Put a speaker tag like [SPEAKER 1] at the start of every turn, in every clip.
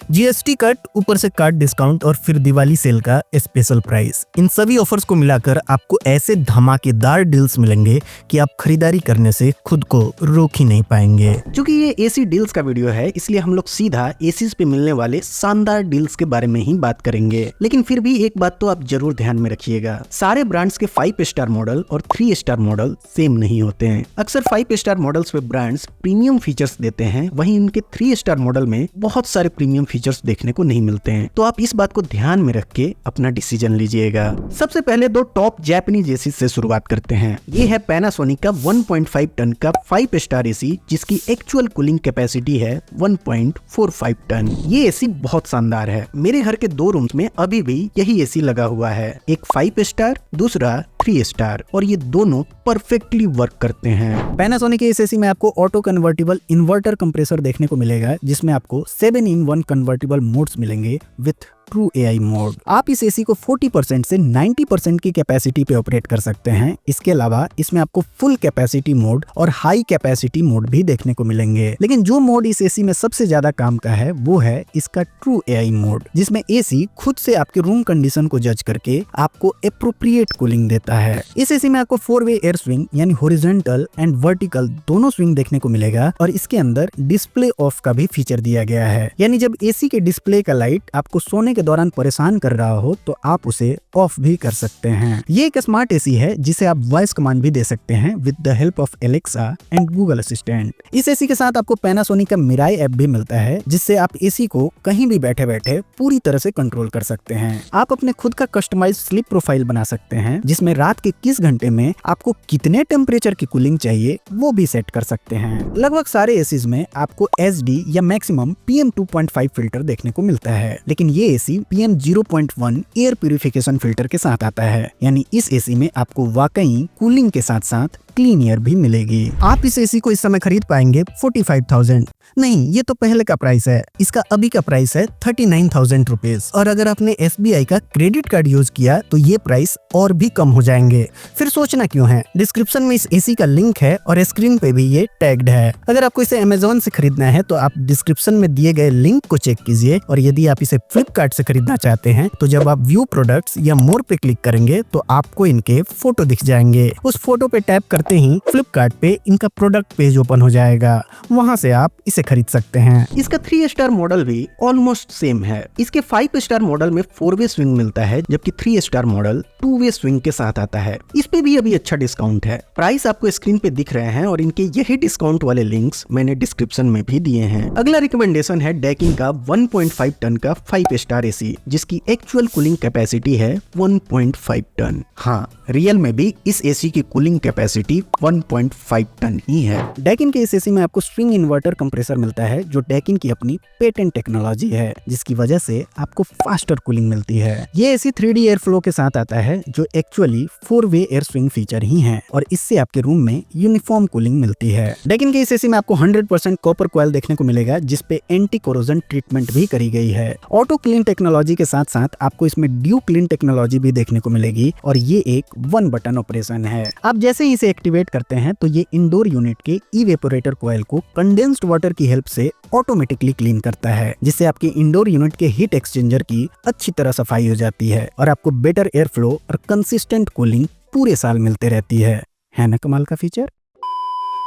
[SPEAKER 1] GST cut, ऊपर से card discount और फिर दिवाली सेल का स्पेशल प्राइस। इन सभी ऑफर्स को मिलाकर आपको ऐसे धमाकेदार डील्स मिलेंगे कि आप खरीदारी करने से खुद को रोक ही नहीं पाएंगे।
[SPEAKER 2] क्योंकि ये एसी डील्स का वीडियो है, इसलिए हम लोग सीधा एसीज पे मिलने वाले शानदार डील्स के बारे में ही बात करेंगे। लेकिन फिर भी एक बात तो आप जरूर ध्यान में रखिएगा, सारे ब्रांड्स के 5 स्टार मॉडल और 3 स्टार मॉडल सेम नहीं होते हैं। अक्सर 5 स्टार मॉडल्स पे ब्रांड्स प्रीमियम फीचर्स देते हैं, वहीं इनके 3 स्टार मॉडल में बहुत सारे प्रीमियम फीचर्स देखने को नहीं मिलते हैं। तो आप इस बात को ध्यान में रख के अपना डिसीजन लीजिएगा। सबसे पहले 2 टॉप जापानीज एसी से शुरुआत करते हैं। ये है पैनासोनिक का 1.5 टन का 5 स्टार एसी, जिसकी एक्चुअल कूलिंग कैपेसिटी है 1.45 टन। ये एसी बहुत शानदार है। मेरे घर के 2 रूम्स में अभी भी यही एसी लगा हुआ है, एक 5 स्टार, दूसरा 3 स्टार, और ये दोनों परफेक्टली वर्क करते हैं।
[SPEAKER 1] पैनासोनिक के इस एसी में आपको ऑटो कन्वर्टेबल इन्वर्टर कंप्रेसर देखने को मिलेगा, जिसमें आपको 7-in-1 कन्वर्टेबल मोड्स मिलेंगे विथ ट्रू एआई मोड। आप इस एसी को 40% से 90% की कैपेसिटी पे ऑपरेट कर सकते हैं। इसके अलावा इसमें आपको फुल कैपेसिटी मोड और हाई कैपेसिटी मोड भी देखने को मिलेंगे। लेकिन जो मोड इस एसी में सबसे ज्यादा काम का है वो है इसका ट्रू एआई मोड, जिसमें एसी खुद से आपके रूम कंडीशन को जज करके आपको एप्रोप्रिएट कूलिंग देता है। इस एसी में आपको 4-वे एयर स्विंग यानी हॉरिजॉन्टल एंड वर्टिकल दोनों स्विंग देखने को मिलेगा, और इसके अंदर डिस्प्ले ऑफ का भी फीचर दिया गया है। यानी जब एसी के डिस्प्ले का लाइट आपको सोने के दौरान परेशान कर रहा हो तो आप उसे ऑफ भी कर सकते हैं। ये एक स्मार्ट एसी है जिसे आप वॉइस कमांड भी दे सकते हैं with the help of Alexa and Google assistant. इस एसी के साथ आपको पैनासोनिक का मिराई ऐप भी मिलता है, जिससे आप एसी को कहीं भी बैठे बैठे पूरी तरह से कंट्रोल कर सकते हैं। आप अपने खुद का कस्टमाइज स्लीप प्रोफाइल बना सकते हैं, जिसमें रात के किस घंटे में आपको कितने टेम्परेचर की कूलिंग चाहिए वो भी सेट कर सकते हैं। लगभग सारे एसीज में आपको SD या मैक्सिमम PM 2.5 फिल्टर देखने को मिलता है, लेकिन ये AC PM 0.1 air purification filter के साथ आता है। यानी इस एसी में आपको वाकई कूलिंग के साथ साथ क्लीन एयर भी मिलेगी। आप इस एसी को इस समय खरीद पाएंगे 45,000। नहीं, ये तो पहले का प्राइस है। इसका अभी का प्राइस है 39,000 रुपीज, और अगर आपने SBI का क्रेडिट कार्ड यूज किया तो ये प्राइस और भी कम हो जाएंगे। फिर सोचना क्यों है, डिस्क्रिप्शन में इस एसी का लिंक है और स्क्रीन पे भी ये टैग्ड है। अगर आपको इसे अमेजोन से खरीदना है तो आप डिस्क्रिप्शन में दिए गए लिंक को चेक कीजिए, और यदि आप इसे फ्लिपकार्ट से खरीदना चाहते हैं तो जब आप व्यू प्रोडक्ट्स या मोर पे क्लिक करेंगे तो आपको इनके फोटो दिख जाएंगे। उस फोटो पे टैप करते ही फ्लिपकार्ट पे इनका प्रोडक्ट पेज ओपन हो जाएगा, वहां से आप इसे खरीद सकते हैं।
[SPEAKER 2] इसका 3 स्टार मॉडल भी ऑलमोस्ट सेम है। इसके 5 स्टार मॉडल में 4-वे स्विंग मिलता है, जबकि 3 स्टार मॉडल 2-वे स्विंग के साथ आता है। इस पे भी अभी अच्छा डिस्काउंट है। प्राइस आपको स्क्रीन पे दिख रहे हैं, और इनके यही डिस्काउंट वाले लिंक्स मैंने डिस्क्रिप्शन में भी दिए हैं। अगला रिकमेंडेशन है डैकिन का 1.5 टन का 5 स्टार एसी, जिसकी एक्चुअल कूलिंग कैपेसिटी है 1.5 टन। हाँ, रियल में भी इस एसी की कूलिंग कैपेसिटी 1.5 टन ही है।
[SPEAKER 1] डैकिन के इस एसी में आपको स्ट्रिंग इन्वर्टर कंप्रेसर मिलता है, जो डैकिन की अपनी पेटेंट टेक्नोलॉजी है, जिसकी वजह से आपको फास्टर कूलिंग मिलती है। ये एसी 3D एयर फ्लो के साथ आता है, जो एक्चुअली 4-वे एयर स्विंग फीचर ही है, और इससे आपके रूम में यूनिफॉर्म कूलिंग मिलती है। डैकिन के इस एसी में आपको 100% कॉपर कॉइल देखने को मिलेगा, जिसपे एंटी कोरोजन ट्रीटमेंट भी करी गई है। ऑटो क्लीन टेक्नोलॉजी के साथ साथ आपको इसमें ड्यू क्लीन टेक्नोलॉजी भी देखने को मिलेगी, और ये एक 1 बटन ऑपरेशन है। आप जैसे ही इसे एक्टिवेट करते हैं तो ये इंडोर यूनिट के इवेपोरेटर कॉइल को कंडेंस्ड वाटर की हेल्प से ऑटोमेटिकली क्लीन करता है, जिससे आपके इंडोर यूनिट के हीट एक्सचेंजर की अच्छी तरह सफाई हो जाती है, और आपको बेटर एयर फ्लो और कंसिस्टेंट कूलिंग पूरे साल मिलते रहती है ना कमाल का फीचर।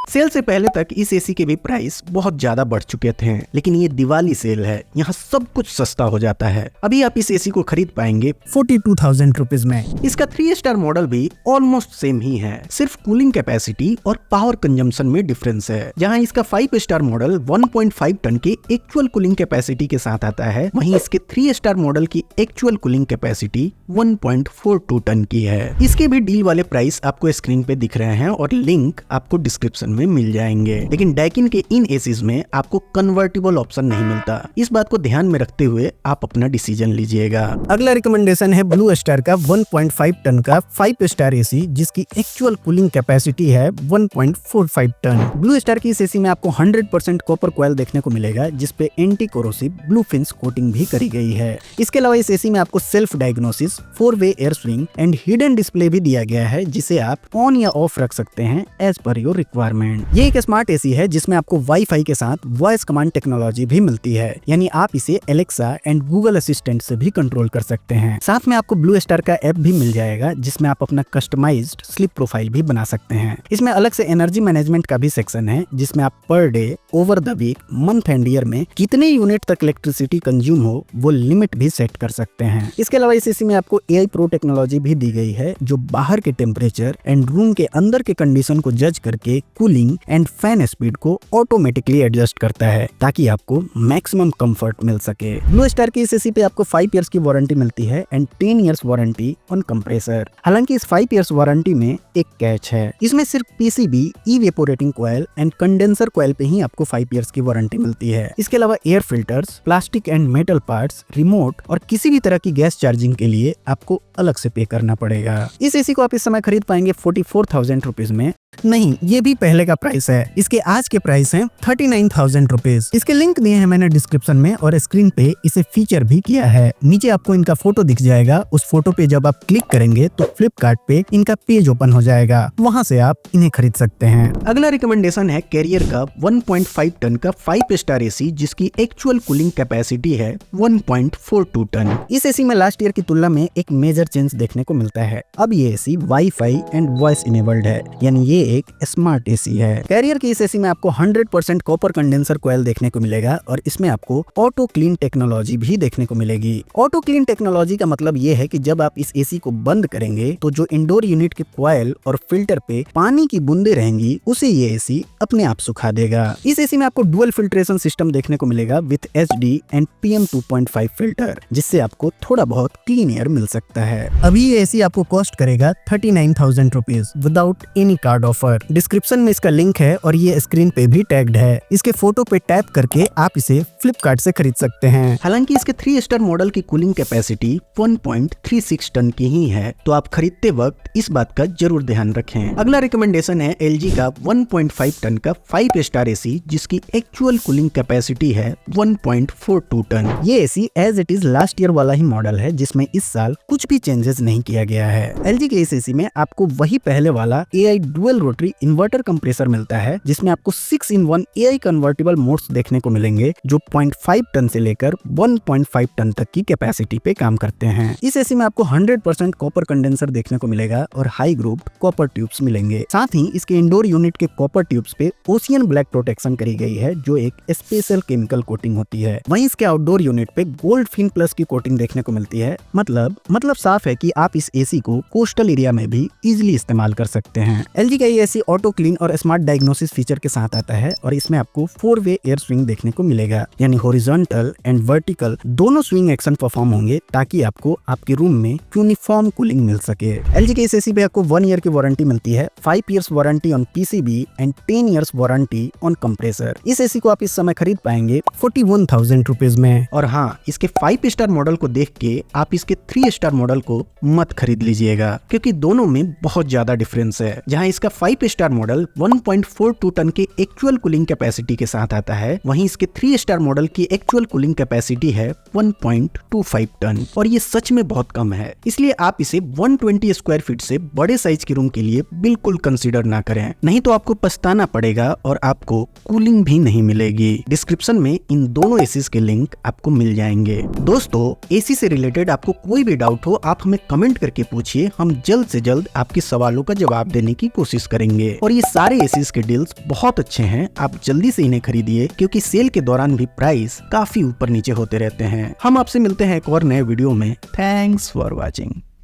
[SPEAKER 2] सेल से पहले तक इस एसी के भी प्राइस बहुत ज्यादा बढ़ चुके थे, लेकिन ये दिवाली सेल है, यहाँ सब कुछ सस्ता हो जाता है। अभी आप इस एसी को खरीद पाएंगे
[SPEAKER 1] 42,000 रुपीज में।
[SPEAKER 2] इसका 3 स्टार मॉडल भी ऑलमोस्ट सेम ही है, सिर्फ कूलिंग कैपेसिटी और पावर कंजम्पशन में डिफरेंस है। जहाँ इसका 5 स्टार मॉडल 1.5 टन के एक्चुअल कूलिंग कैपेसिटी के साथ आता है, वहीं इसके 3 स्टार मॉडल की एक्चुअल कूलिंग कैपेसिटी 1.42 टन की है। इसके भी डील वाले प्राइस आपको स्क्रीन पे दिख रहे हैं, और लिंक आपको डिस्क्रिप्शन में मिल जाएंगे। लेकिन डैकिन के इन एसीज में आपको कन्वर्टेबल ऑप्शन नहीं मिलता। इस बात को ध्यान में रखते हुए आप अपना डिसीजन लीजिएगा।
[SPEAKER 1] अगला रिकमेंडेशन है ब्लू स्टार का 1.5 टन का 5 स्टार एसी, जिसकी एक्चुअल कूलिंग कैपेसिटी है 1.45 टन। ब्लू स्टार की इस एसी में आपको 100% कॉपर कॉइल देखने को मिलेगा, जिसपे anti corrosive blue fins coating भी करी गई है। इसके अलावा इस एसी में आपको सेल्फ डायग्नोसिस, 4-वे air swing and hidden display भी दिया गया है, जिसे आप ऑन या ऑफ रख सकते हैं as per your requirement. Brand. ये एक स्मार्ट एसी है जिसमें आपको वाईफाई के साथ वॉइस कमांड टेक्नोलॉजी भी मिलती है, यानी आप इसे एलेक्सा एंड गूगल असिस्टेंट से भी कंट्रोल कर सकते हैं। साथ में आपको ब्लू स्टार का ऐप भी मिल जाएगा जिसमें आप अपना कस्टमाइज्ड स्लीप प्रोफाइल भी बना सकते हैं। इसमें अलग से एनर्जी मैनेजमेंट का भी सेक्शन है जिसमें आप per day, over the week, month and year में कितने यूनिट तक इलेक्ट्रिसिटी कंज्यूम हो वो लिमिट भी सेट कर सकते हैं। इसके अलावा इस एसी में आपको AI प्रो टेक्नोलॉजी भी दी गई है जो बाहर के टेम्परेचर एंड रूम के अंदर के कंडीशन को जज करके कूलिंग एंड फैन स्पीड को ऑटोमेटिकली एडजस्ट करता है ताकि आपको मैक्सिमम कंफर्ट मिल सके। ब्लू स्टार की इस एसी पे आपको 5 इयर्स की वारंटी मिलती है and 10 years warranty on compressor. हालांकि इस 5 इयर्स वारंटी में एक कैच है, इसमें सिर्फ PCB, evaporating coil and condenser coil पे ही आपको 5 इयर्स की वारंटी मिलती है। इसके अलावा air filters, plastic and metal parts, remote और किसी भी तरह की गैस चार्जिंग के लिए आपको अलग से पे करना पड़ेगा। इस एसी को आप इस समय खरीद पाएंगे 44,000 रुपीज में। नहीं, ये भी पहले का प्राइस है। इसके आज के प्राइस हैं 39,000 रुपीज। इसके लिंक दिए हैं मैंने डिस्क्रिप्शन में और स्क्रीन पे इसे फीचर भी किया है। नीचे आपको इनका फोटो दिख जाएगा, उस फोटो पे जब आप क्लिक करेंगे तो फ्लिपकार्ट पे इनका पेज ओपन हो जाएगा, वहाँ से आप इन्हें खरीद सकते हैं।
[SPEAKER 2] अगला रिकमेंडेशन है कैरियर का 1.5 टन का 5 स्टार एसी जिसकी एक्चुअल कूलिंग कैपेसिटी है 1.42 टन।
[SPEAKER 1] इस एसी में लास्ट ईयर की तुलना में एक मेजर चेंज देखने को मिलता है। अब ये AC wifi and voice enabled है, यानी ये एक स्मार्ट एसी है। कैरियर की इस एसी में आपको 100% कॉपर कंडेंसर कॉइल देखने को मिलेगा और इसमें आपको ऑटो क्लीन टेक्नोलॉजी भी देखने को मिलेगी। ऑटो क्लीन टेक्नोलॉजी का मतलब ये है कि जब आप इस एसी को बंद करेंगे तो जो इंडोर यूनिट के कॉइल और फिल्टर पे पानी की बूंदे रहेंगी उसे ये एसी अपने आप सुखा देगा। इस एसी में आपको डुअल फिल्ट्रेशन सिस्टम देखने को मिलेगा with HD and PM 2.5 filter, जिससे आपको थोड़ा बहुत क्लीन एयर मिल सकता है। अभी ये एसी आपको कॉस्ट करेगा 39,000 rupees without any card offer. Description में इसका लिंक है और ये स्क्रीन पे भी टैग्ड है। इसके फोटो पे टैप करके आप इसे फ्लिपकार्ट से खरीद सकते हैं।
[SPEAKER 2] हालांकि इसके 3 स्टार मॉडल की कूलिंग कैपेसिटी 1.36 टन की ही है, तो आप खरीदते वक्त इस बात का जरूर ध्यान रखें। अगला रिकमेंडेशन है LG का 1.5 टन का 5 स्टार एसी जिसकी एक्चुअल कूलिंग कैपेसिटी है 1.42 टन।
[SPEAKER 1] ये AC as it is last year वाला ही मॉडल है जिसमें इस साल कुछ भी चेंजेस नहीं किया गया है। LG के इस एसी में आपको वही पहले वाला AI dual rotary inverter compressor मिलता है जिसमें आपको 6-in-1 AI कन्वर्टेबल मोड्स देखने को मिलेंगे जो 0.5 टन से लेकर 1.5 टन तक की कैपेसिटी पे काम करते हैं। इस एसी में आपको 100% कॉपर कंडेंसर देखने को मिलेगा और हाई ग्रुप कॉपर ट्यूब्स मिलेंगे। साथ ही इसके इंडोर यूनिट के कॉपर ट्यूब्स पे ओशियन ब्लैक प्रोटेक्शन करी गई है जो एक स्पेशल केमिकल कोटिंग होती है। वहीं इसके आउटडोर यूनिट पे गोल्ड फिन प्लस की कोटिंग देखने को मिलती है। मतलब साफ है कि आप इस एसी को कोस्टल एरिया में भी इजिली इस्तेमाल कर सकते हैं। LG का ये एसी ऑटो क्लीन और स्मार्ट डायग्नोसिस फीचर के साथ आता है और इसमें आपको 4-वे एयर स्विंग देखने को मिलेगा, यानी हॉरिजॉन्टल एंड वर्टिकल दोनों स्विंग एक्शन परफॉर्म होंगे ताकि आपको आपके रूम में यूनिफॉर्म कूलिंग मिल सके। LG के इस एसी पे आपको 1 ईयर की वारंटी मिलती है, 5 years warranty on PCB and 10 years warranty on compressor. इस एसी को आप इस समय खरीद पाएंगे 41,000 रुपीज में।
[SPEAKER 2] और हाँ, इसके 5 स्टार मॉडल को देख के आप इसके 3 स्टार मॉडल को मत खरीद लीजिएगा क्योंकि दोनों में बहुत ज्यादा डिफरेंस है। जहाँ इसका 5 स्टार मॉडल 1.42 टन के एक्चुअल कूलिंग कैपेसिटी के साथ आता है, वहीं इसके 3 स्टार मॉडल की एक्चुअल कूलिंग कैपेसिटी है 1.25 टन और ये सच में बहुत कम है। इसलिए आप इसे 120 स्क्वायर फीट से बड़े साइज के रूम के लिए बिल्कुल कंसीडर ना करें, नहीं तो आपको पछताना पड़ेगा और आपको कूलिंग भी नहीं मिलेगी। डिस्क्रिप्शन में इन दोनों एसीज के लिंक आपको मिल जाएंगे। दोस्तों, एसी से रिलेटेड आपको कोई भी डाउट हो आप हमें कमेंट करके पूछिए, हम जल्द से जल्द आपके सवालों का जवाब देने की कोशिश करेंगे। और ये सारे एसीज के डील्स बहुत अच्छे हैं, आप जल्दी से इन्हें खरीदिए क्योंकि सेल के दौरान भी प्राइस काफी ऊपर नीचे होते रहते हैं। हम आपसे मिलते हैं एक और नए वीडियो में। Thanks for watching.